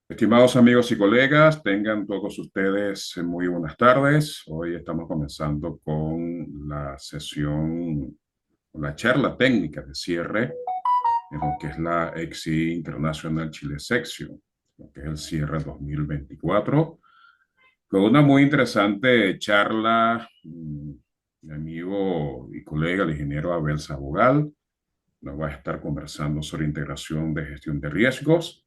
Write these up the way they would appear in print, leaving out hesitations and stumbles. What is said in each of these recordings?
Estimados amigos y colegas, tengan todos ustedes muy buenas tardes. Hoy estamos comenzando con la sesión, con la charla técnica de cierre en lo que es la EXI International Chile Section, lo que es el cierre 2024, con una muy interesante charla. Mi amigo y colega, el ingeniero Abel Sabogal, nos va a estar conversando sobre integración de gestión de riesgos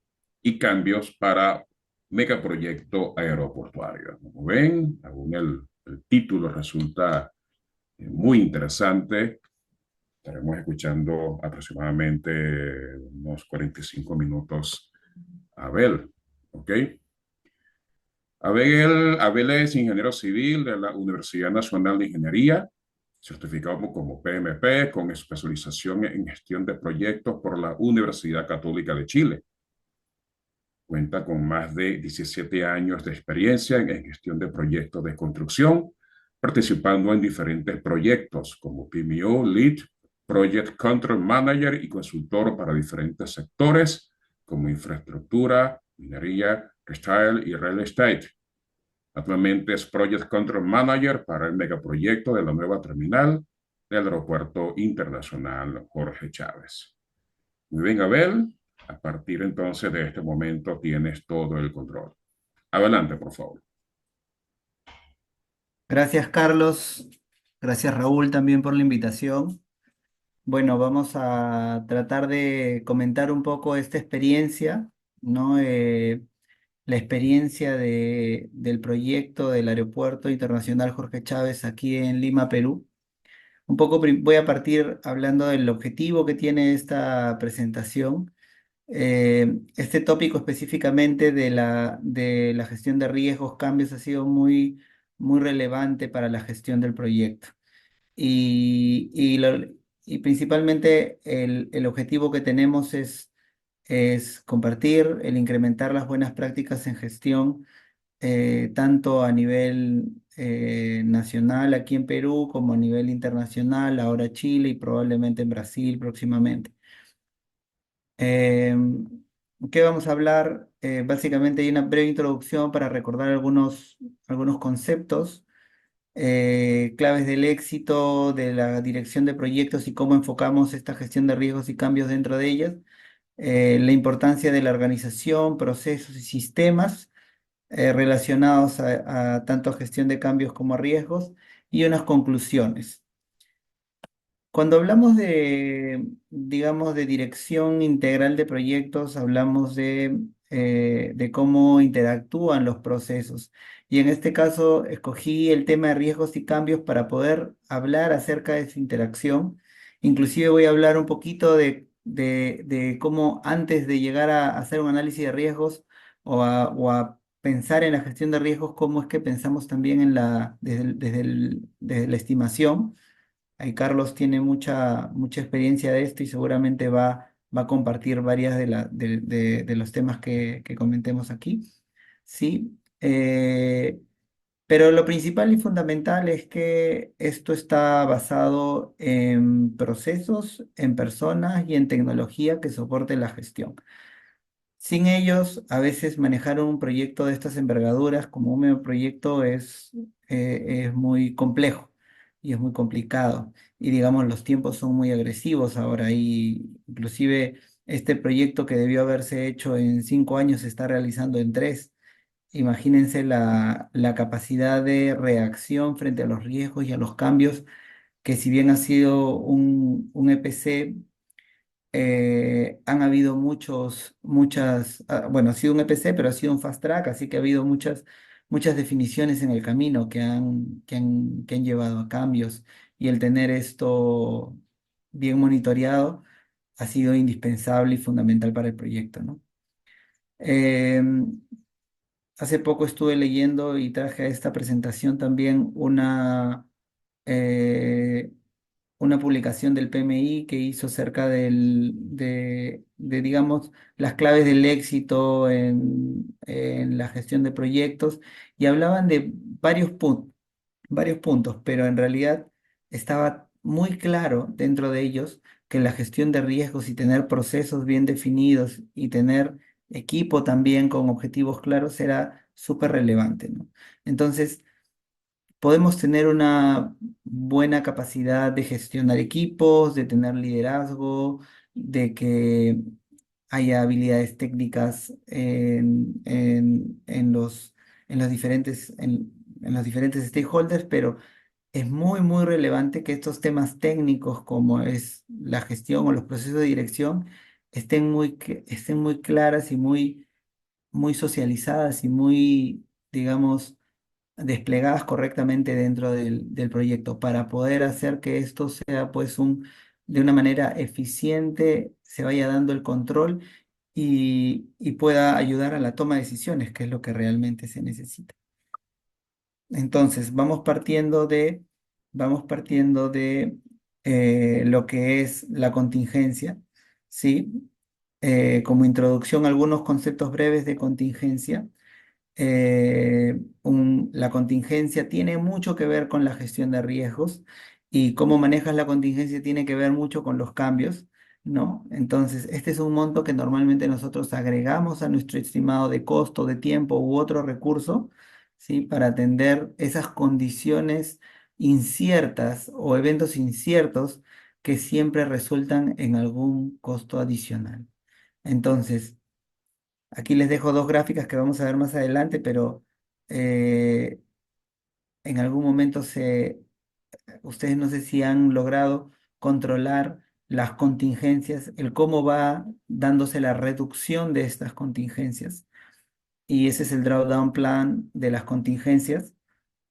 y cambios para megaproyecto aeroportuario. Como ven, aún el título resulta muy interesante. Estaremos escuchando aproximadamente unos 45 minutos a Abel. ¿Ok? Abel es ingeniero civil de la Universidad Nacional de Ingeniería, certificado como PMP con especialización en gestión de proyectos por la Universidad Católica de Chile. Cuenta con más de 17 años de experiencia en gestión de proyectos de construcción, participando en diferentes proyectos como PMO, Lead, Project Control Manager y consultor para diferentes sectores como infraestructura, minería, textile y real estate. Actualmente es Project Control Manager para el megaproyecto de la nueva terminal del Aeropuerto Internacional Jorge Chávez. Muy bien, Abel. A partir entonces de este momento tienes todo el control. Adelante, por favor. Gracias, Carlos. Gracias, Raúl, también por la invitación. Bueno, vamos a tratar de comentar un poco esta experiencia, ¿no? La experiencia del proyecto del Aeropuerto Internacional Jorge Chávez aquí en Lima, Perú. Un poco voy a partir hablando del objetivo que tiene esta presentación. Este tópico específicamente de la gestión de riesgos, cambios, ha sido muy relevante para la gestión del proyecto. Y, y, lo- y principalmente el objetivo que tenemos es compartir, el incrementar las buenas prácticas en gestión, tanto a nivel nacional aquí en Perú como a nivel internacional, ahora Chile y probablemente en Brasil próximamente. Em, ¿Qué vamos a hablar? Básicamente hay una breve introducción para recordar algunos conceptos, claves del éxito de la dirección de proyectos y cómo enfocamos esta gestión de riesgos y cambios dentro de ellas, la importancia de la organización, procesos y sistemas relacionados a tanto a gestión de cambios como a riesgos y unas conclusiones. Cuando hablamos digamos, de dirección integral de proyectos, hablamos de cómo interactúan los procesos. Y en este caso, escogí el tema de riesgos y cambios para poder hablar acerca de su interacción. Inclusive voy a hablar un poquito de cómo antes de llegar a hacer un análisis de riesgos o a pensar en la gestión de riesgos, cómo es que pensamos también desde la estimación. Ahí Carlos tiene mucha experiencia de esto y seguramente va a compartir varias de los temas que comentemos aquí. Sí, pero lo principal y fundamental es que esto está basado en procesos, en personas y en tecnología que soporte la gestión. Sin ellos, a veces manejar un proyecto de estas envergaduras como un medio proyecto es muy complejo y es muy complicado. Y digamos, los tiempos son muy agresivos ahora y inclusive este proyecto que debió haberse hecho en 5 años se está realizando en 3. Imagínense la capacidad de reacción frente a los riesgos y a los cambios que si bien ha sido un EPC, han habido bueno, ha sido un EPC, pero ha sido un fast track, así que ha habido muchas definiciones en el camino que han llevado a cambios y el tener esto bien monitoreado ha sido indispensable y fundamental para el proyecto, ¿no? Em, Hace poco estuve leyendo y traje a esta presentación también eh, una publicación del PMI que hizo acerca digamos, las claves del éxito en la gestión de proyectos y hablaban de varios puntos, pero en realidad estaba muy claro dentro de ellos que la gestión de riesgos y tener procesos bien definidos y tener equipo también con objetivos claros era súper relevante, ¿no? Entonces, podemos tener una buena capacidad de gestionar equipos, de tener liderazgo, de que haya habilidades técnicas en los en los diferentes stakeholders, pero es muy relevante que estos temas técnicos como es la gestión o los procesos de dirección estén muy claras y muy socializadas y muy, digamos, desplegadas correctamente dentro del proyecto para poder hacer que esto sea pues de una manera eficiente, se vaya dando el control y pueda ayudar a la toma de decisiones, que es lo que realmente se necesita. Entonces, vamos partiendo de lo que es la contingencia, ¿sí? Como introducción, algunos conceptos breves de contingencia. La contingencia tiene mucho que ver con la gestión de riesgos y cómo manejas la contingencia tiene que ver mucho con los cambios, ¿no? Entonces, este es un monto que normalmente nosotros agregamos a nuestro estimado de costo, de tiempo u otro recurso, ¿sí? Para atender esas condiciones inciertas o eventos inciertos que siempre resultan en algún costo adicional. Entonces, aquí les dejo dos gráficas que vamos a ver más adelante, pero eh, en algún momento ustedes no sé si han logrado controlar las contingencias, el cómo va dándose la reducción de estas contingencias. Y ese es el drawdown plan de las contingencias.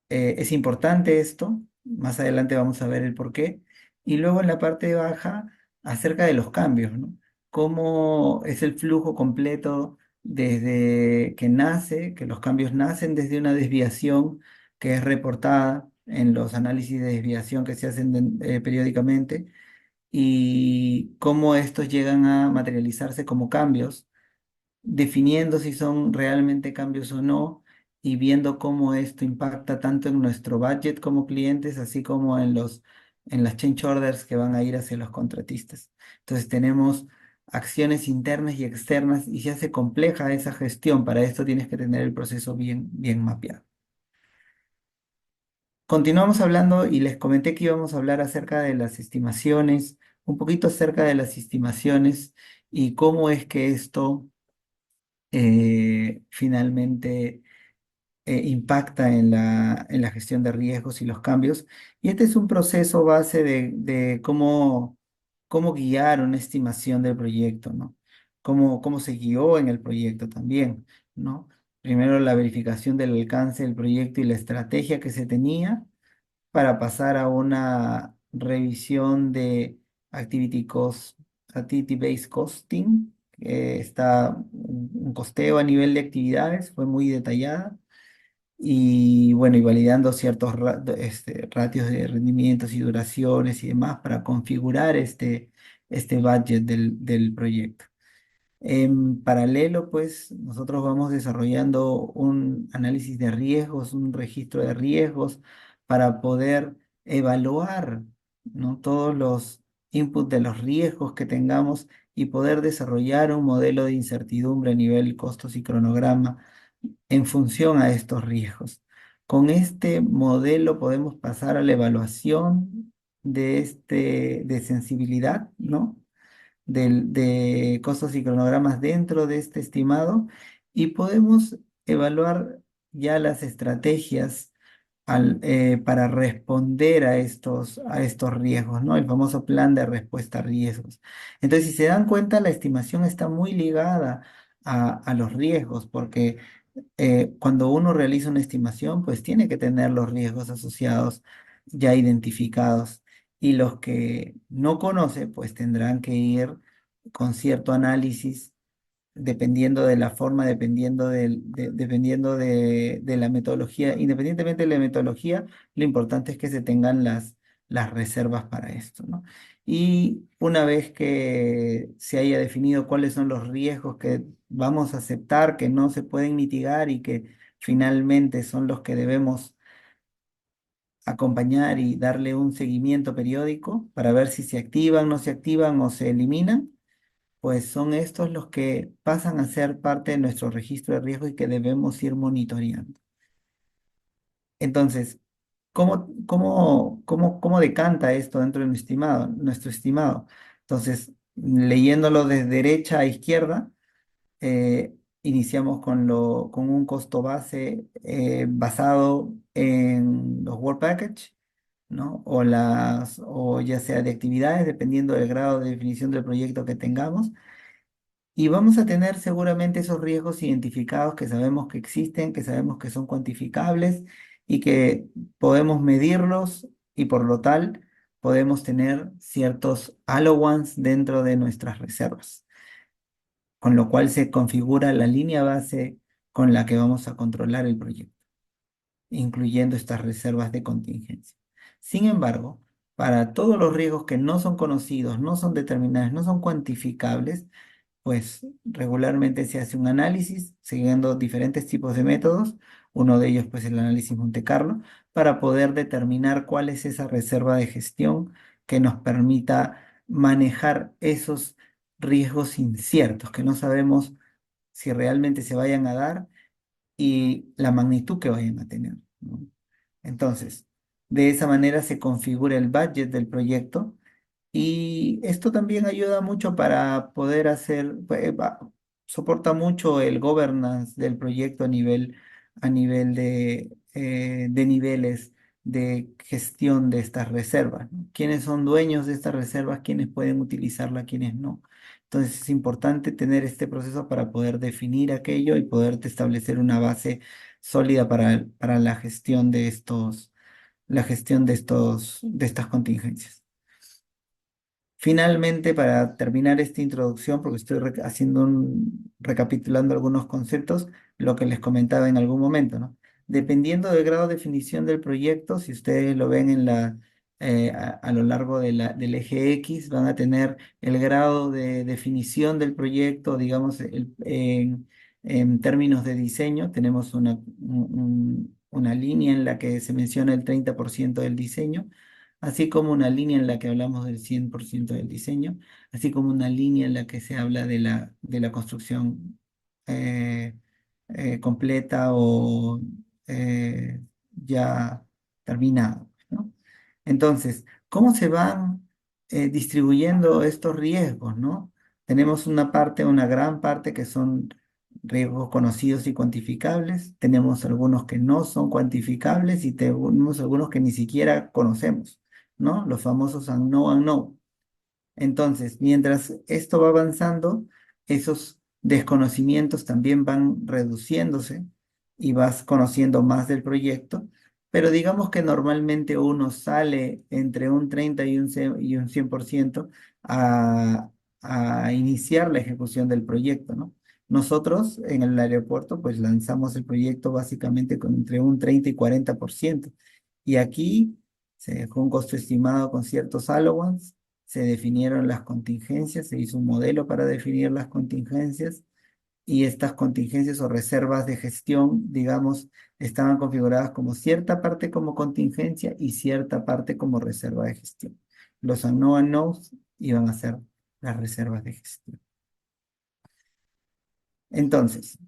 Es importante esto, más adelante vamos a ver el por qué. Y luego en la parte baja, acerca de los cambios, ¿no? Cómo es el flujo completo desde que nace, que los cambios nacen desde una desviación que es reportada en los análisis de desviación que se hacen periódicamente y cómo estos llegan a materializarse como cambios definiendo si son realmente cambios o no y viendo cómo esto impacta tanto en nuestro budget como clientes, así como en las change orders que van a ir hacia los contratistas. Entonces tenemos acciones internas y externas y se hace compleja esa gestión. Para esto tienes que tener el proceso bien mapeado. Continuamos hablando y les comenté que íbamos a hablar acerca de las estimaciones, un poquito acerca de las estimaciones y cómo es que esto finalmente impacta en en la gestión de riesgos y los cambios. Y este es un proceso base de cómo guiar una estimación del proyecto, ¿no? Cómo se guió en el proyecto también, ¿no? Primero la verificación del alcance del proyecto y la estrategia que se tenía para pasar a una revisión de Activity Based Costing. Está un costeo a nivel de actividades, fue muy detallada y bueno, y validando ciertos ratios de rendimientos y duraciones y demás para configurar este budget del proyecto. En paralelo, pues nosotros vamos desarrollando un análisis de riesgos, un registro de riesgos para poder evaluar, ¿no? Todos los inputs de los riesgos que tengamos y poder desarrollar un modelo de incertidumbre a nivel costos y cronograma en función a estos riesgos. Con este modelo podemos pasar a la evaluación de sensibilidad, ¿no? De costos y cronogramas dentro de este estimado y podemos evaluar ya las estrategias para responder a estos riesgos, ¿no? El famoso plan de respuesta a riesgos. Entonces, si se dan cuenta, la estimación está muy ligada a los riesgos, porque cuando uno realiza una estimación, pues tiene que tener los riesgos asociados ya identificados y los que no conoce, pues tendrán que ir con cierto análisis dependiendo de la forma, dependiendo de la metodología. Independientemente de la metodología, lo importante es que se tengan las reservas para esto, ¿no? Y una vez que se haya definido cuáles son los riesgos que vamos a aceptar, que no se pueden mitigar y que finalmente son los que debemos acompañar y darle un seguimiento periódico para ver si se activan, no se activan o se eliminan, pues son estos los que pasan a ser parte de nuestro registro de riesgo y que debemos ir monitoreando. Entonces, ¿cómo decanta esto dentro de nuestro estimado? Entonces, leyéndolo de derecha a izquierda, iniciamos con un costo base basado en los Work Package, ¿no? O ya sea de actividades, dependiendo del grado de definición del proyecto que tengamos. Y vamos a tener seguramente esos riesgos identificados que sabemos que existen, que sabemos que son cuantificables y que podemos medirlos y por lo tal podemos tener ciertos allowance dentro de nuestras reservas, con lo cual se configura la línea base con la que vamos a controlar el proyecto, incluyendo estas reservas de contingencia. Sin embargo, para todos los riesgos que no son conocidos, no son determinados, no son cuantificables, pues regularmente se hace un análisis siguiendo diferentes tipos de métodos, uno de ellos pues el análisis Monte Carlo, para poder determinar cuál es esa reserva de gestión que nos permita manejar esos riesgos inciertos que no sabemos si realmente se vayan a dar y la magnitud que vayan a tener, ¿no? Entonces, de esa manera se configura el budget del proyecto y esto también ayuda mucho para poder soporta mucho el governance del proyecto a nivel de niveles de gestión de estas reservas, ¿no? ¿Quiénes son dueños de estas reservas? ¿Quiénes pueden utilizarla? ¿Quiénes no? Entonces es importante tener este proceso para poder definir aquello y poder establecer una base sólida para la gestión de estas contingencias. Finalmente, para terminar esta introducción, porque estoy recapitulando algunos conceptos, lo que les comentaba en algún momento, ¿no? Dependiendo del grado de definición del proyecto, si ustedes lo ven a lo largo del eje X, van a tener el grado de definición del proyecto, digamos, en términos de diseño, tenemos una línea en la que se menciona el 30% del diseño, así como una línea en la que hablamos del 100% del diseño, así como una línea en la que se habla de la construcción eh, completa o ya terminada, ¿no? Entonces, ¿cómo se van distribuyendo estos riesgos, ¿no? Tenemos una gran parte que son riesgos conocidos y cuantificables, tenemos algunos que no son cuantificables y tenemos algunos que ni siquiera conocemos, ¿no? Los famosos unknown. Entonces, mientras esto va avanzando, esos desconocimientos también van reduciéndose y vas conociendo más del proyecto, pero digamos que normalmente uno sale entre un 30 y un 100% a iniciar la ejecución del proyecto, ¿no? Nosotros en el aeropuerto pues lanzamos el proyecto básicamente con entre un 30 y 40%. Y aquí se dejó un costo estimado con ciertos allowance, se definieron las contingencias, se hizo un modelo para definir las contingencias y estas contingencias o reservas de gestión, digamos, estaban configuradas como cierta parte como contingencia y cierta parte como reserva de gestión. Los unknowns iban a ser las reservas de gestión. Entonces,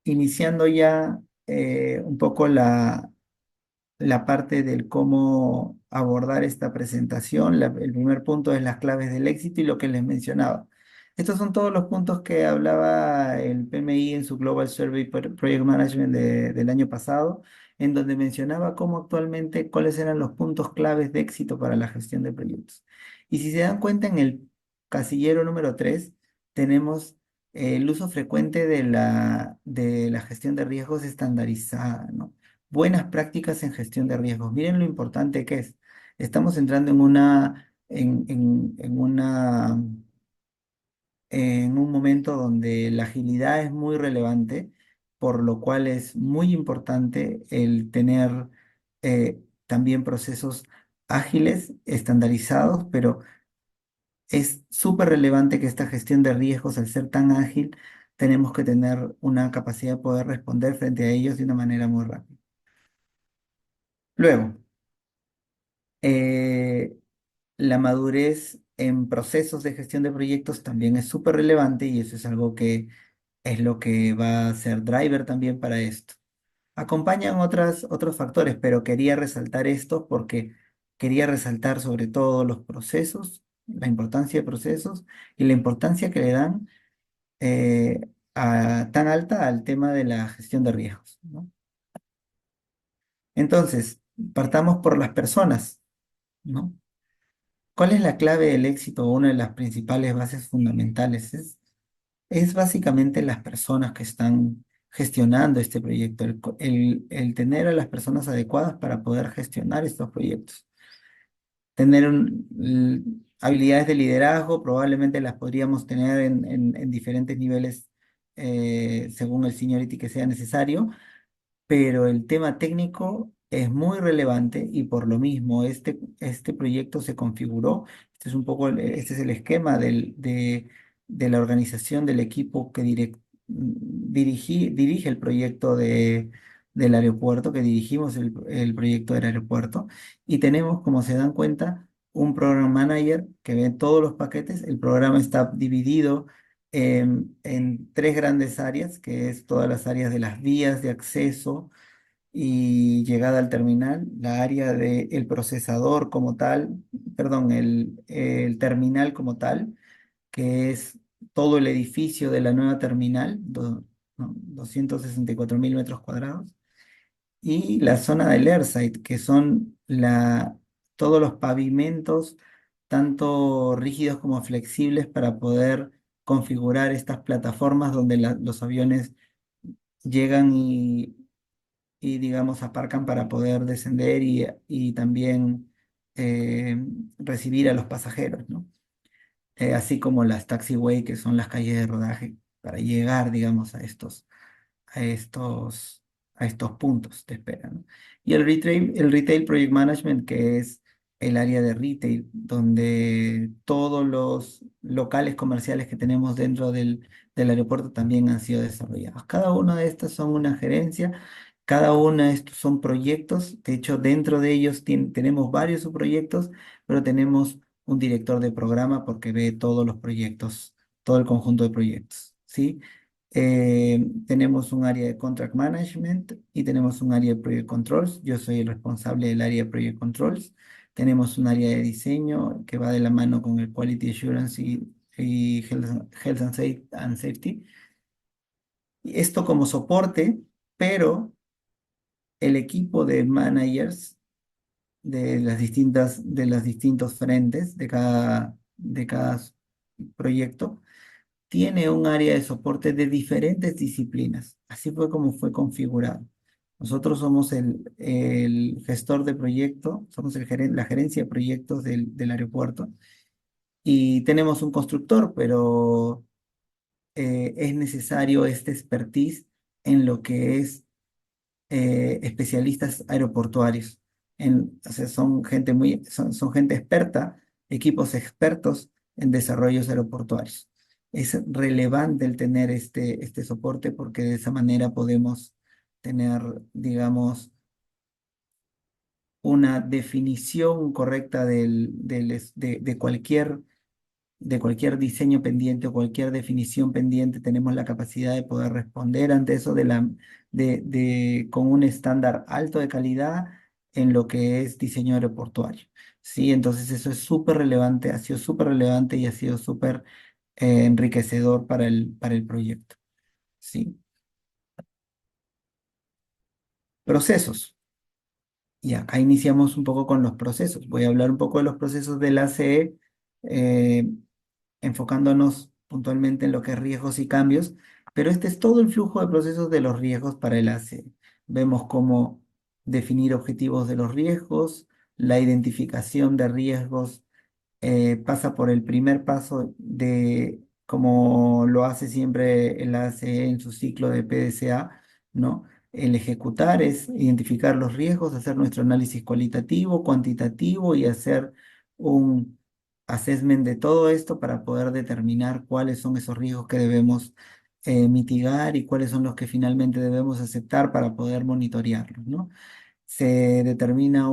iniciando ya un poco la parte del cómo abordar esta presentación. El primer punto es las claves del éxito y lo que les mencionaba. Estos son todos los puntos que hablaba el PMI en su Global Survey Project Management del año pasado, en donde mencionaba cómo actualmente, cuáles eran los puntos claves de éxito para la gestión de proyectos. Y si se dan cuenta, en el casillero número 3 tenemos el uso frecuente de la gestión de riesgos estandarizada, ¿no? Buenas prácticas en gestión de riesgos. Miren lo importante que es. Estamos entrando en un momento donde la agilidad es muy relevante, por lo cual es muy importante el tener también procesos ágiles, estandarizados, pero es súper relevante que esta gestión de riesgos, al ser tan ágil, tenemos que tener una capacidad de poder responder frente a ellos de una manera muy rápida. Luego, eh, la madurez en procesos de gestión de proyectos también es súper relevante y eso es algo que es lo que va a ser driver también para esto. Acompañan otros factores, pero quería resaltar esto porque quería resaltar sobre todo los procesos, la importancia de procesos y la importancia que le dan tan alta al tema de la gestión de riesgos, ¿no? Entonces, partamos por las personas, ¿no? ¿Cuál es la clave del éxito o una de las principales bases fundamentales? Es básicamente las personas que están gestionando este proyecto, el tener a las personas adecuadas para poder gestionar estos proyectos. Tener habilidades de liderazgo, probablemente las podríamos tener en diferentes niveles según el seniority que sea necesario, pero el tema técnico es muy relevante y por lo mismo este proyecto se configuró. Este es un poco, este es el esquema de la organización del equipo que dirige el proyecto del aeropuerto, que dirigimos el proyecto del aeropuerto. Y tenemos, como se dan cuenta, un program manager que ve todos los paquetes. El programa está dividido en tres grandes áreas, que es todas las áreas de las vías de acceso y llegada al terminal, la área del procesador como tal, perdón, el terminal como tal, que es todo el edificio de la nueva terminal, no, 264.000 metros cuadrados, y la zona del airside, que son todos los pavimentos, tanto rígidos como flexibles, para poder configurar estas plataformas donde los aviones llegan digamos, aparcan para poder descender y también recibir a los pasajeros, ¿no? Así como las taxiway, que son las calles de rodaje, para llegar, digamos, a estos, a estos puntos de espera, ¿no? Y el retail project management, que es el área de retail, donde todos los locales comerciales que tenemos dentro del aeropuerto también han sido desarrollados. Cada una de estas son una gerencia, cada una de estos son proyectos. De hecho, dentro de ellos tenemos varios subproyectos, pero tenemos un director de programa porque ve todos los proyectos, todo el conjunto de proyectos, ¿sí? Tenemos un área de Contract Management y tenemos un área de Project Controls. Yo soy el responsable del área de Project Controls. Tenemos un área de diseño que va de la mano con el Quality Assurance y Health and Safety. Y esto como soporte, pero el equipo de managers de los distintos frentes de cada proyecto tiene un área de soporte de diferentes disciplinas. Así fue como fue configurado. Nosotros somos el gestor de proyecto, somos la gerencia de proyectos del aeropuerto y tenemos un constructor, pero es necesario este expertise en lo que es especialistas aeroportuarios. O sea, son gente experta, equipos expertos en desarrollos aeroportuarios. Es relevante el tener este soporte porque de esa manera podemos tener, digamos, una definición correcta de cualquier diseño pendiente o cualquier definición pendiente. Tenemos la capacidad de poder responder ante eso con un estándar alto de calidad en lo que es diseño aeroportuario. Sí, entonces eso es súper relevante, ha sido súper relevante y ha sido súper enriquecedor para el proyecto. Sí. Procesos. Y acá iniciamos un poco con los procesos. Voy a hablar un poco de los procesos del ACE, enfocándonos puntualmente en lo que es riesgos y cambios, pero este es todo el flujo de procesos de los riesgos para el ACE. Vemos cómo definir objetivos de los riesgos, la identificación de riesgos pasa por el primer paso como lo hace siempre el ACE en su ciclo de PDCA, ¿no? El ejecutar es identificar los riesgos, hacer nuestro análisis cualitativo, cuantitativo y hacer un assessment de todo esto para poder determinar cuáles son esos riesgos que debemos mitigar y cuáles son los que finalmente debemos aceptar para poder monitorearlos, ¿no? Se determina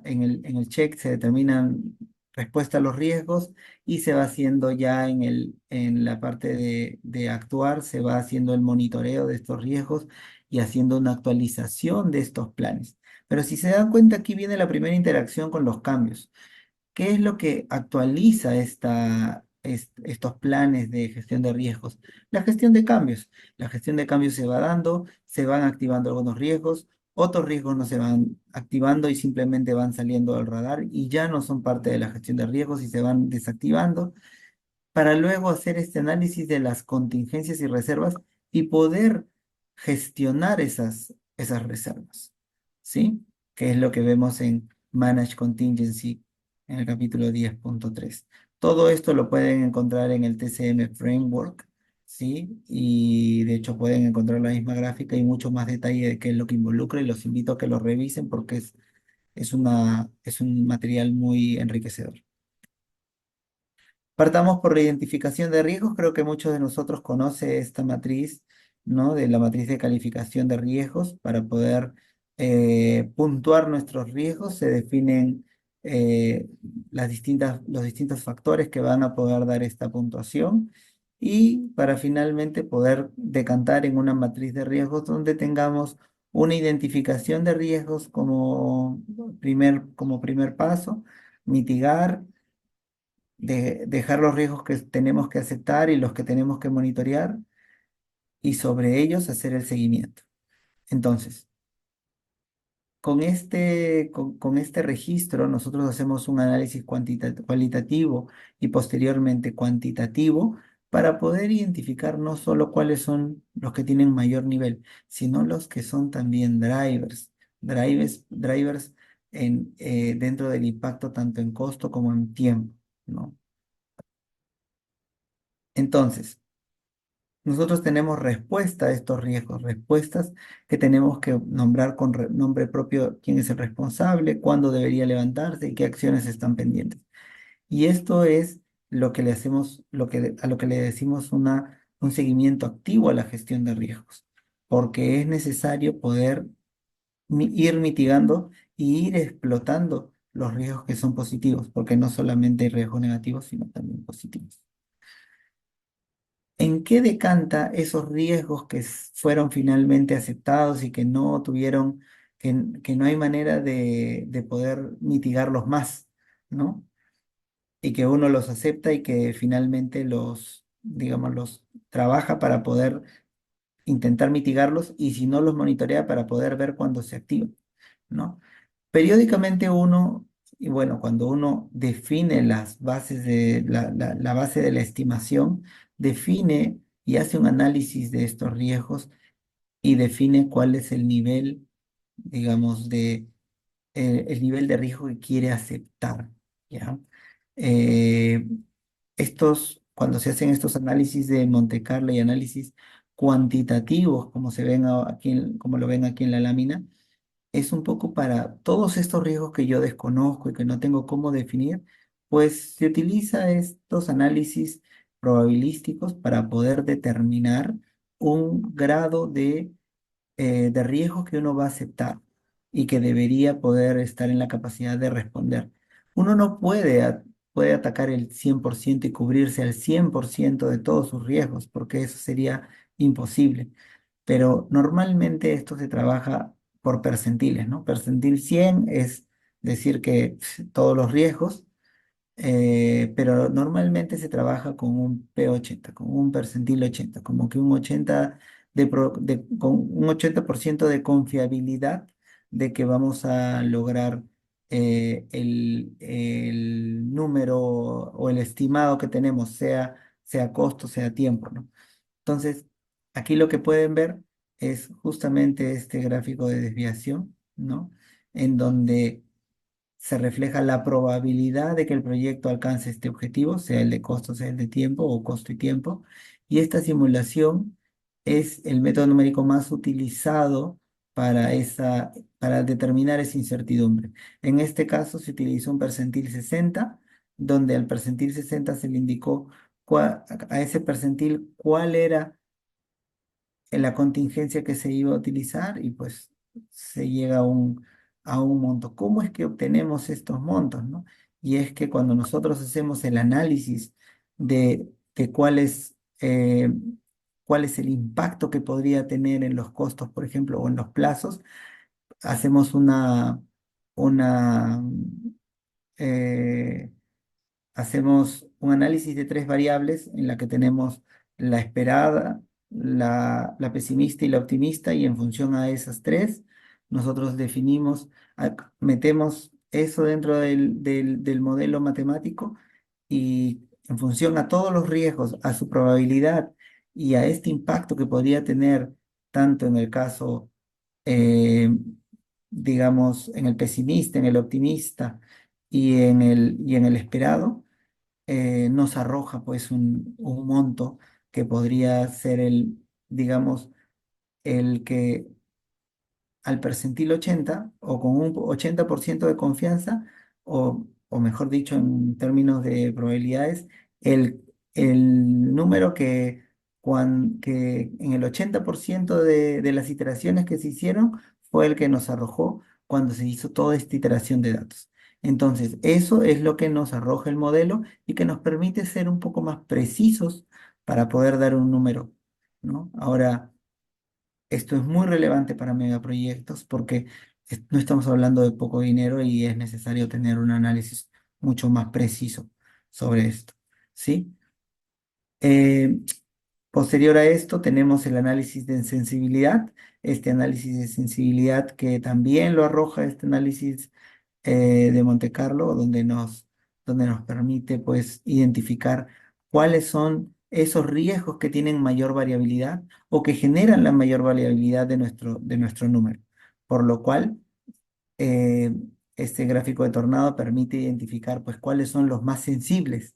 en el check se determinan respuesta a los riesgos y se va haciendo ya en la parte de actuar, se va haciendo el monitoreo de estos riesgos y haciendo una actualización de estos planes. Pero si se dan cuenta, aquí viene la primera interacción con los cambios. ¿Qué es lo que actualiza estos planes de gestión de riesgos? La gestión de cambios. La gestión de cambios se va dando, se van activando algunos riesgos, otros riesgos no se van activando y simplemente van saliendo del radar y ya no son parte de la gestión de riesgos y se van desactivando para luego hacer este análisis de las contingencias y reservas y poder gestionar esas reservas, ¿sí? Que es lo que vemos en Manage Contingency en el capítulo 10.3. Todo esto lo pueden encontrar en el TCM Framework, ¿sí? Y de hecho pueden encontrar la misma gráfica y mucho más detalle de qué es lo que involucra y los invito a que lo revisen porque es un material muy enriquecedor. Partamos por la identificación de riesgos. Creo que muchos de nosotros conocen esta matriz, ¿no? De la matriz de calificación de riesgos. Para poder puntuar nuestros riesgos, se definen eh, los distintos factores que van a poder dar esta puntuación. Y para finalmente poder decantar en una matriz de riesgos donde tengamos una identificación de riesgos como primer paso, mitigar dejar los riesgos que tenemos que aceptar y los que tenemos que monitorear y sobre ellos hacer el seguimiento. Entonces, con este registro nosotros hacemos un análisis cualitativo y posteriormente cuantitativo para poder identificar no solo cuáles son los que tienen mayor nivel, sino los que son también drivers dentro del impacto tanto en costo como en tiempo, ¿no? Entonces, nosotros tenemos respuesta a estos riesgos, respuestas que tenemos que nombrar con nombre propio quién es el responsable, cuándo debería levantarse y qué acciones están pendientes. Y esto es lo que le hacemos, a lo que le decimos un seguimiento activo a la gestión de riesgos, porque es necesario poder ir mitigando y ir explotando los riesgos que son positivos, porque no solamente hay riesgos negativos, sino también positivos. ¿En qué decanta esos riesgos que fueron finalmente aceptados y que no tuvieron, que no hay manera de poder mitigarlos más, ¿no? Y que uno los acepta y que finalmente digamos, los trabaja para poder intentar mitigarlos y si no los monitorea para poder ver cuándo se activan, ¿no? Periódicamente y bueno, cuando uno define las bases la base de la estimación, define y hace un análisis de estos riesgos y define cuál es el nivel, digamos, el nivel de riesgo que quiere aceptar, ¿ya? Eh, cuando se hacen estos análisis de Monte Carlo y análisis cuantitativos, como como lo ven aquí en la lámina, es un poco para todos estos riesgos que yo desconozco y que no tengo cómo definir, pues se utiliza estos análisis probabilísticos para poder determinar un grado de riesgo que uno va a aceptar y que debería poder estar en la capacidad de responder. Uno no puede atacar el 100% y cubrirse al 100% de todos sus riesgos, porque eso sería imposible, pero normalmente esto se trabaja por percentiles, ¿no? Percentil 100 es decir que todos los riesgos, pero normalmente se trabaja con un P80, con un percentil 80, como que un 80 con un 80% de confiabilidad de que vamos a lograr el número o el estimado que tenemos, sea costo, sea tiempo, ¿no? Entonces, aquí lo que pueden ver es justamente este gráfico de desviación, ¿no? En donde se refleja la probabilidad de que el proyecto alcance este objetivo, sea el de costo, sea el de tiempo o costo y tiempo. Y esta simulación es el método numérico más utilizado para determinar esa incertidumbre. En este caso se utilizó un percentil 60, donde al percentil 60 se le indicó a ese percentil cuál era en la contingencia que se iba a utilizar y pues se llega a un monto. ¿Cómo es que obtenemos estos montos, no? Y es que cuando nosotros hacemos el análisis de cuál es el impacto que podría tener en los costos, por ejemplo, o en los plazos, hacemos una, eh, hacemos un análisis de tres variables en la que tenemos la esperada, la pesimista y la optimista, y en función a esas tres, nosotros definimos, metemos eso dentro del modelo matemático y en función a todos los riesgos, a su probabilidad y a este impacto que podría tener tanto en el caso, eh, digamos, en el pesimista, en el optimista y en el esperado, nos arroja pues un monto que podría ser digamos, el que al percentil 80 o con un 80% de confianza, o mejor dicho, en términos de probabilidades, el número que en el 80% de las iteraciones que se hicieron fue el que nos arrojó cuando se hizo toda esta iteración de datos. Entonces, eso es lo que nos arroja el modelo y que nos permite ser un poco más precisos para poder dar un número, ¿no? Ahora, esto es muy relevante para megaproyectos porque no estamos hablando de poco dinero y es necesario tener un análisis mucho más preciso sobre esto, ¿sí? Eh, Posterior a esto tenemos el análisis de sensibilidad. Este análisis de sensibilidad que también lo arroja este análisis de Monte Carlo, donde nos permite pues identificar cuáles son esos riesgos que tienen mayor variabilidad o que generan la mayor variabilidad de nuestro número. Por lo cual, eh, este gráfico de tornado permite identificar pues cuáles son los más sensibles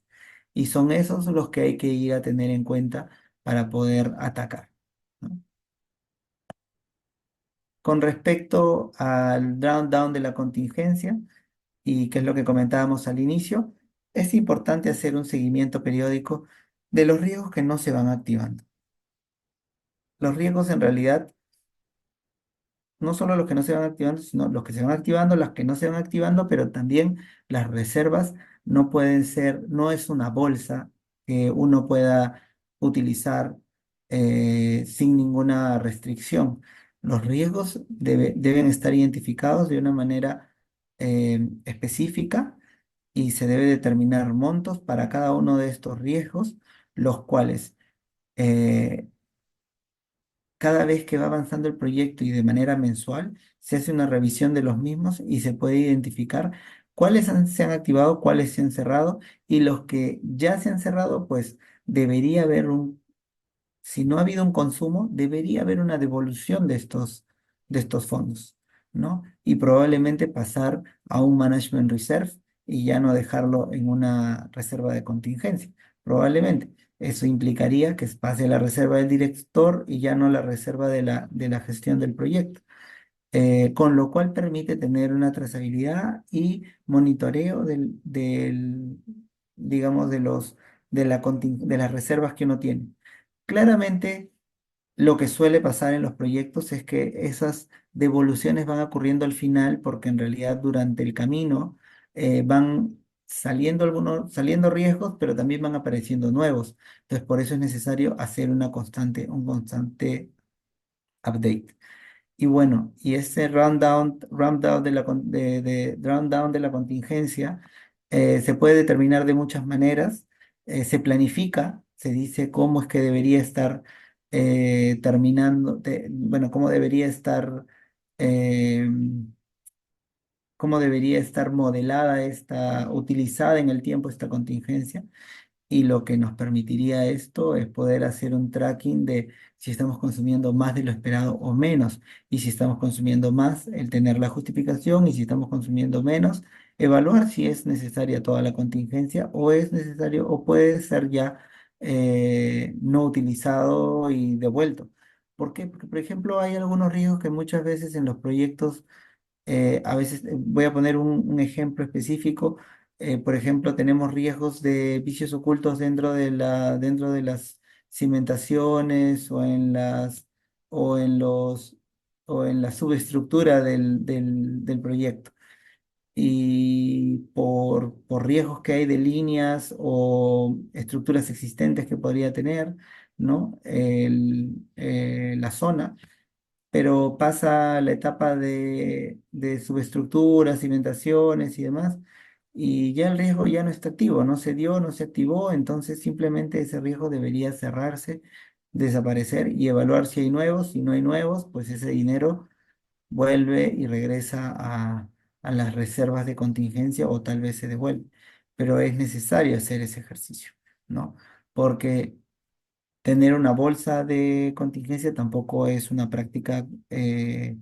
y son esos los que hay que ir a tener en cuenta para poder atacar, ¿no? Con respecto al down de la contingencia, y que es lo que comentábamos al inicio, es importante hacer un seguimiento periódico de los riesgos que no se van activando. Los riesgos en realidad, no solo los que no se van activando, sino los que se van activando, las que no se van activando, pero también las reservas no pueden ser, no es una bolsa que uno pueda utilizar sin ninguna restricción. Los riesgos deben estar identificados de una manera específica y se debe determinar montos para cada uno de estos riesgos, los cuales eh, cada vez que va avanzando el proyecto y de manera mensual, se hace una revisión de los mismos y se puede identificar se han activado, cuáles se han cerrado y los que ya se han cerrado, pues debería haber si no ha habido un consumo, debería haber una devolución de estos fondos, ¿no? Y probablemente pasar a un management reserve y ya no dejarlo en una reserva de contingencia. Probablemente. Eso implicaría que pase a la reserva del director y ya no la reserva de la gestión del proyecto. Con lo cual permite tener una trazabilidad y monitoreo digamos, de las reservas que uno tiene. Claramente, lo que suele pasar en los proyectos es que esas devoluciones van ocurriendo al final porque en realidad durante el camino van saliendo riesgos, pero también van apareciendo nuevos. Entonces, por eso es necesario hacer un constante update. Y bueno, y ese rundown rundown de la contingencia se puede determinar de muchas maneras. Se planifica, se dice cómo es que debería estar bueno, eh, cómo debería estar modelada utilizada en el tiempo esta contingencia. Y lo que nos permitiría esto es poder hacer un tracking de si estamos consumiendo más de lo esperado o menos. Y si estamos consumiendo más, el tener la justificación. Y si estamos consumiendo menos, evaluar si es necesaria toda la contingencia o es necesario o puede ser ya no utilizado y devuelto. ¿Por qué? Porque, por ejemplo, hay algunos riesgos que muchas veces en los proyectos, a veces, voy a poner un ejemplo específico. Por ejemplo, tenemos riesgos de vicios ocultos dentro de las cimentaciones o en los, o en la subestructura del proyecto. Y por riesgos que hay de líneas o estructuras existentes que podría tener, ¿no? La zona, pero pasa la etapa de subestructuras, cimentaciones y demás, y ya el riesgo ya no está activo, no se dio, no se activó, entonces simplemente ese riesgo debería cerrarse, desaparecer y evaluar si hay nuevos. Si no hay nuevos, pues ese dinero vuelve y regresa a las reservas de contingencia o tal vez se devuelve. Pero es necesario hacer ese ejercicio, ¿no? Porque tener una bolsa de contingencia tampoco es una práctica que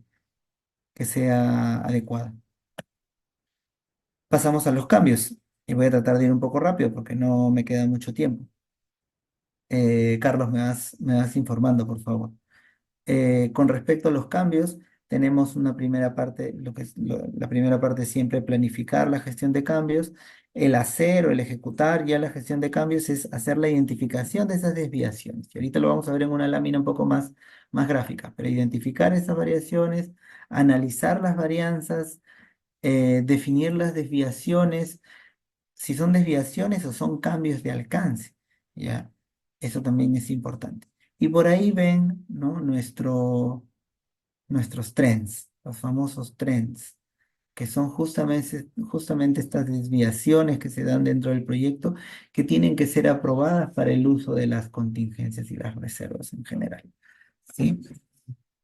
sea adecuada. Pasamos a los cambios y voy a tratar de ir un poco rápido porque no me queda mucho tiempo. Carlos, me vas informando, por favor. Con respecto a los cambios, tenemos una primera parte, la primera parte es siempre planificar la gestión de cambios. El hacer o el ejecutar ya la gestión de cambios es hacer la identificación de esas desviaciones. Y ahorita lo vamos a ver en una lámina un poco más gráfica, pero identificar esas variaciones, analizar las varianzas, definir las desviaciones, si son desviaciones o son cambios de alcance, ¿ya? Eso también es importante. Y por ahí ven, ¿no? Nuestros trends, los famosos trends, que son justamente estas desviaciones que se dan dentro del proyecto que tienen que ser aprobadas para el uso de las contingencias y las reservas en general, ¿sí?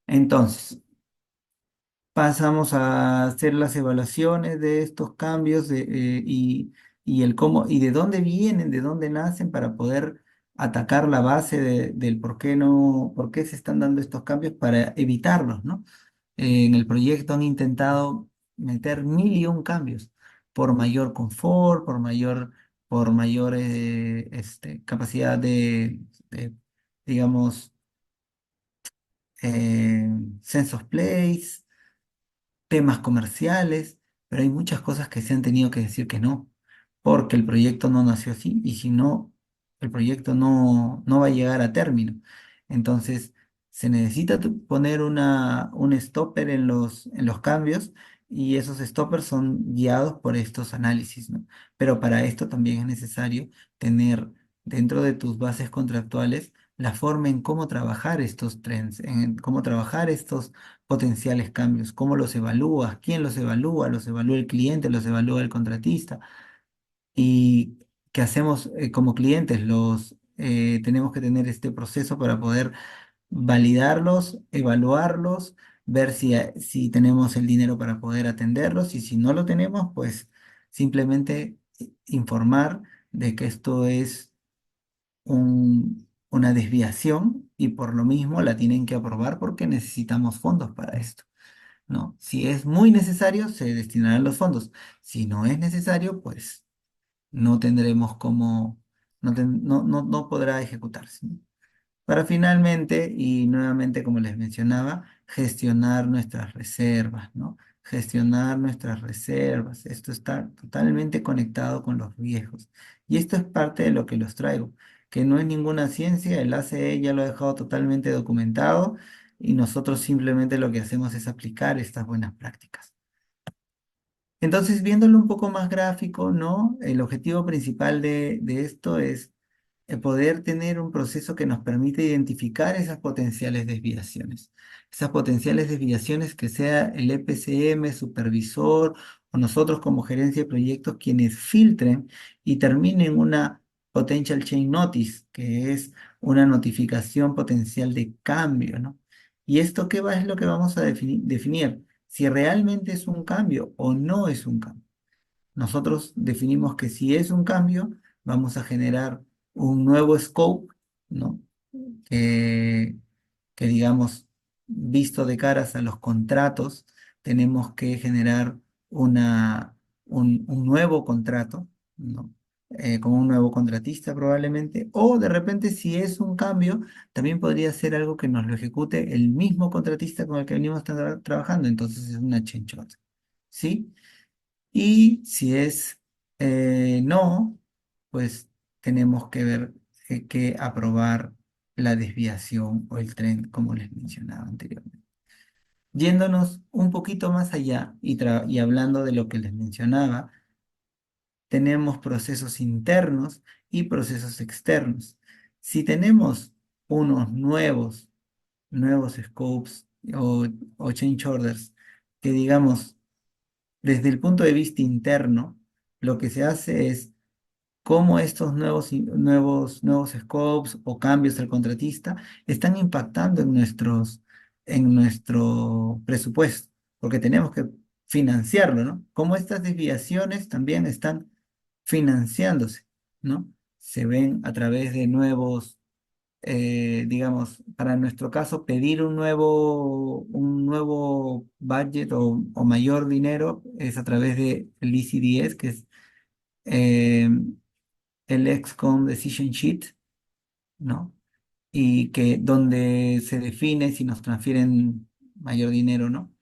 Entonces, pasamos a hacer las evaluaciones de estos cambios y el cómo y de dónde vienen, de dónde nacen para poder atacar la base del por qué no, por qué se están dando estos cambios para evitarlos, ¿no? En el proyecto han intentado meter mil y un cambios por mayor confort, por mayor capacidad digamos, eh, sense of place, temas comerciales, pero hay muchas cosas que se han tenido que decir que no, porque el proyecto no nació así y si no, el proyecto no va a llegar a término. Entonces, se necesita poner un stopper en los cambios y esos stoppers son guiados por estos análisis, ¿no? Pero para esto también es necesario tener dentro de tus bases contractuales la forma en cómo trabajar estos trends, en cómo trabajar estos potenciales cambios, cómo los evalúas, quién los evalúa el cliente, los evalúa el contratista y qué hacemos como clientes, tenemos que tener este proceso para poder validarlos, evaluarlos, ver si tenemos el dinero para poder atenderlos y si no lo tenemos, pues simplemente informar de que esto es una desviación y por lo mismo la tienen que aprobar porque necesitamos fondos para esto. ¿No? Si es muy necesario, se destinarán los fondos. Si no es necesario, pues no tendremos cómo, no podrá ejecutarse, ¿no? Para finalmente, y nuevamente como les mencionaba, gestionar nuestras reservas, ¿no? Gestionar nuestras reservas. Esto está totalmente conectado con los riesgos. Y esto es parte de lo que los traigo, que no es ninguna ciencia, el ACE ya lo ha dejado totalmente documentado y nosotros simplemente lo que hacemos es aplicar estas buenas prácticas. Entonces, viéndolo un poco más gráfico, ¿no? El objetivo principal de esto es poder tener un proceso que nos permite identificar esas potenciales desviaciones. Esas potenciales desviaciones que sea el EPCM, supervisor o nosotros como gerencia de proyectos quienes filtren y terminen una potential change notice, que es una notificación potencial de cambio, ¿no? ¿Y esto qué va? Es lo que vamos a definir, si realmente es un cambio o no es un cambio. Nosotros definimos que si es un cambio, vamos a generar un nuevo scope, ¿no? Que, que digamos, visto de caras a los contratos, tenemos que generar un nuevo contrato, ¿no? con un nuevo contratista probablemente, o de repente si es un cambio, también podría ser algo que nos lo ejecute el mismo contratista con el que venimos trabajando, entonces es una change order, ¿sí? Y si es no, pues tenemos que ver que aprobar la desviación o el tren, como les mencionaba anteriormente. Yéndonos un poquito más allá y hablando de lo que les mencionaba, tenemos procesos internos y procesos externos. Si tenemos unos nuevos scopes o change orders que digamos desde el punto de vista interno, lo que se hace es cómo estos nuevos scopes o cambios al contratista están impactando en nuestro presupuesto, porque tenemos que financiarlo, ¿no? Cómo estas desviaciones también están financiándose, ¿no? Se ven a través de digamos, para nuestro caso, pedir un nuevo budget o mayor dinero es a través de el ECDS, que es eh, el XCOM Decision Sheet, ¿no? Y que donde se define si nos transfieren mayor dinero, ¿no?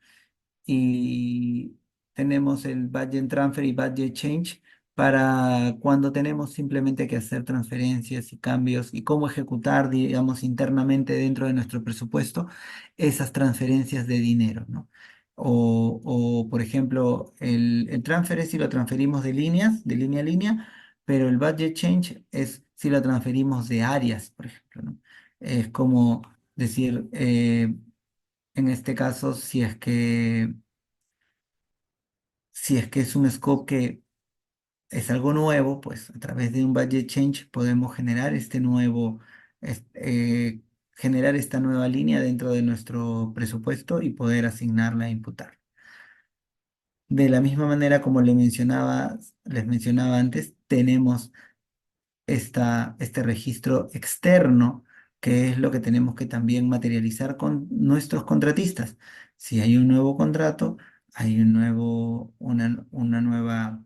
Y tenemos el budget transfer y budget change para cuando tenemos simplemente que hacer transferencias y cambios y cómo ejecutar, digamos, internamente dentro de nuestro presupuesto esas transferencias de dinero, ¿no? Por ejemplo, el transfer es si lo transferimos de líneas, de línea a línea, pero el budget change es si lo transferimos de áreas, por ejemplo, ¿no? Es como decir, en este caso, si es que es un scope que es algo nuevo, pues a través de un budget change podemos generar es- eh, generar esta nueva línea dentro de nuestro presupuesto y poder asignarla e imputar. De la misma manera como les mencionaba antes, tenemos este registro externo, que es lo que tenemos que también materializar con nuestros contratistas. Si hay un nuevo contrato, hay una nueva,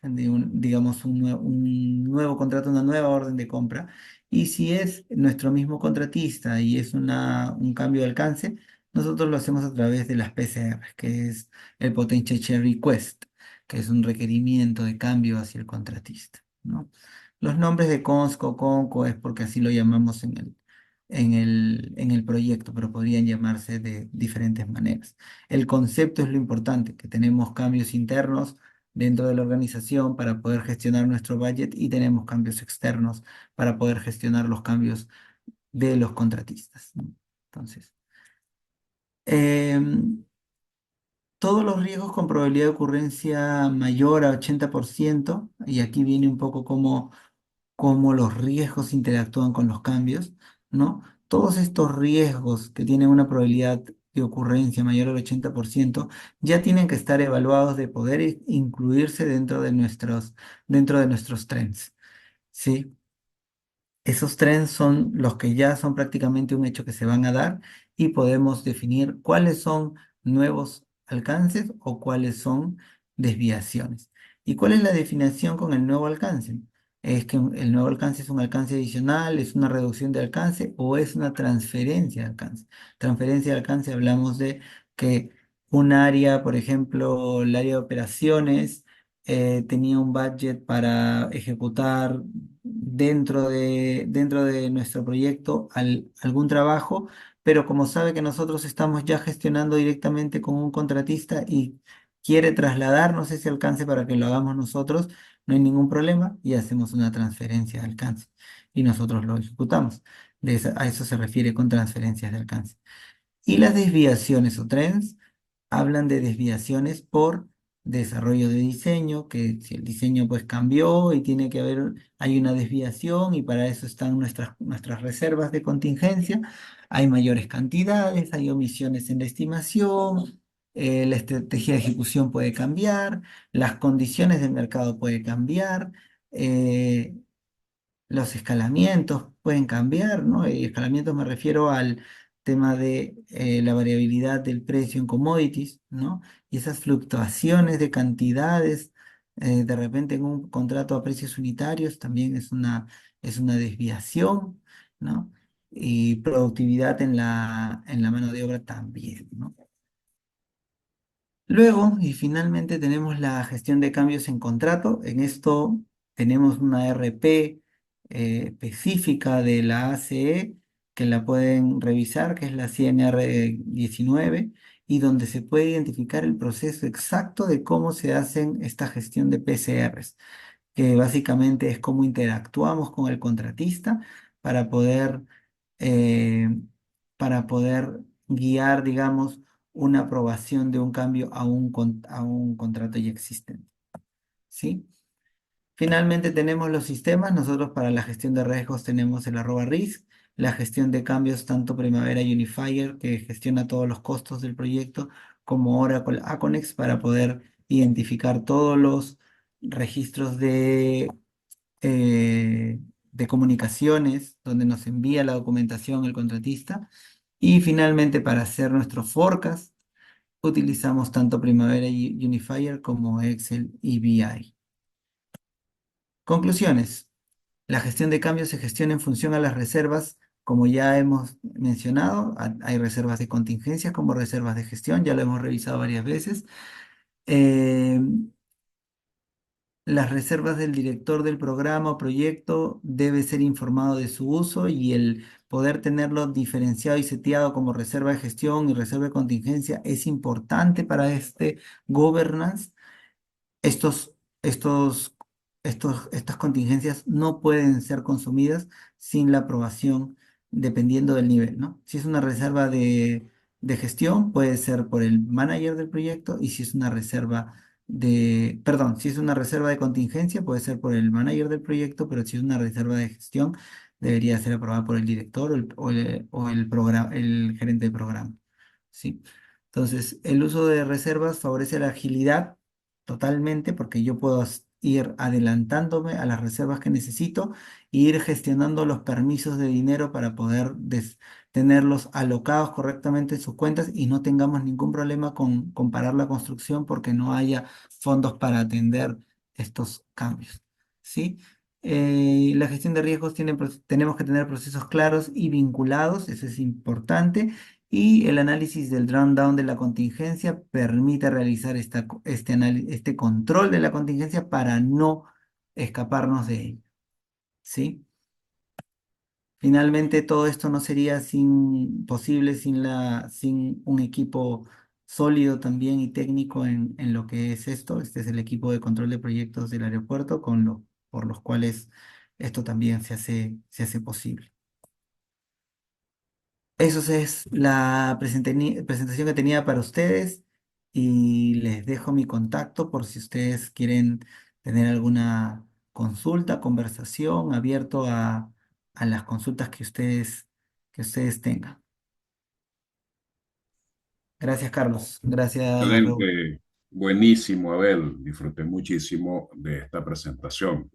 digamos, un nuevo contrato, una nueva orden de compra. Y si es nuestro mismo contratista y es un cambio de alcance, nosotros lo hacemos a través de las PCR, que es el Potential Change Request, que es un requerimiento de cambio hacia el contratista, ¿no? Los nombres de CONSCO, CONCO es porque así lo llamamos en el proyecto, pero podrían llamarse de diferentes maneras. El concepto es lo importante, que tenemos cambios internos dentro de la organización para poder gestionar nuestro budget y tenemos cambios externos para poder gestionar los cambios de los contratistas, ¿no? Entonces, em, todos los riesgos con probabilidad de ocurrencia mayor a 80%, y aquí viene un poco cómo los riesgos interactúan con los cambios, ¿no? Todos estos riesgos que tienen una probabilidad de ocurrencia mayor al 80% ya tienen que estar evaluados de poder incluirse dentro de nuestros trends, ¿sí? Esos trends son los que ya son prácticamente un hecho que se van a dar y podemos definir cuáles son nuevos alcances o cuáles son desviaciones. ¿Y cuál es la definición con el nuevo alcance? ¿Es que el nuevo alcance es un alcance adicional, es una reducción de alcance o es una transferencia de alcance? Transferencia de alcance hablamos de que un área, por ejemplo, el área de operaciones, tenía un budget para ejecutar dentro de nuestro proyecto algún trabajo, pero como sabe que nosotros estamos ya gestionando directamente con un contratista y quiere trasladarnos ese alcance para que lo hagamos nosotros, no hay ningún problema y hacemos una transferencia de alcance y nosotros lo ejecutamos. A eso se refiere con transferencias de alcance. Y las desviaciones o trends hablan de desviaciones por desarrollo de diseño, que si el diseño pues cambió y hay una desviación y para eso están nuestras reservas de contingencia, hay mayores cantidades, hay omisiones en la estimación, la estrategia de ejecución puede cambiar, las condiciones del mercado pueden cambiar, eh, los escalamientos pueden cambiar, ¿no? Y escalamientos me refiero al tema de la variabilidad del precio en commodities, ¿no? Y esas fluctuaciones de cantidades De repente en un contrato a precios unitarios también es una desviación, ¿no? Y productividad en la mano de obra también, ¿no? Luego, y finalmente tenemos la gestión de cambios en contrato. En esto tenemos una RP específica de la ACE que la pueden revisar, que es la CNR 19, y donde se puede identificar el proceso exacto de cómo se hacen esta gestión de PCRs, que básicamente es cómo interactuamos con el contratista para poder, eh, para poder guiar, digamos, una aprobación de un cambio a un contrato ya existente. ¿Sí? Finalmente tenemos los sistemas. Nosotros para la gestión de riesgos tenemos el @risk, la gestión de cambios tanto Primavera Unifier, que gestiona todos los costos del proyecto, como Oracle Aconex para poder identificar todos los registros eh, de comunicaciones donde nos envía la documentación el contratista. Y finalmente para hacer nuestro forecast utilizamos tanto Primavera Unifier como Excel y BI. Conclusiones. La gestión de cambios se gestiona en función a las reservas, como ya hemos mencionado. Hay reservas de contingencia como reservas de gestión, ya lo hemos revisado varias veces. Eh, las reservas del director del programa o proyecto debe ser informado de su uso, y el poder tenerlo diferenciado y seteado como reserva de gestión y reserva de contingencia es importante para este governance. Estos, estos, estas contingencias no pueden ser consumidas sin la aprobación, dependiendo del nivel, ¿no? Si es una reserva de gestión, puede ser por el manager del proyecto, y si es una reserva perdón, si es una reserva de contingencia, puede ser por el manager del proyecto, pero si es una reserva de gestión, debería ser aprobada por el director o el gerente de programa, ¿sí? Entonces, el uso de reservas favorece la agilidad totalmente, porque yo puedo ir adelantándome a las reservas que necesito e ir gestionando los permisos de dinero para poder tenerlos alocados correctamente en sus cuentas y no tengamos ningún problema con parar la construcción porque no haya fondos para atender estos cambios. ¿Sí? La gestión de riesgos tenemos que tener procesos claros y vinculados, eso es importante. Y el análisis del down de la contingencia permite realizar este control de la contingencia para no escaparnos de ella, ¿sí? Finalmente, todo esto no sería posible sin un equipo sólido también y técnico en lo que es esto. Este es el equipo de control de proyectos del aeropuerto, por los cuales esto también se hace posible. Eso es la presentación que tenía para ustedes, y les dejo mi contacto por si ustedes quieren tener alguna consulta, conversación, abierto a las consultas que ustedes tengan. Gracias, Carlos. Gracias, Raúl. Excelente, buenísimo, Abel. Disfruté muchísimo de esta presentación.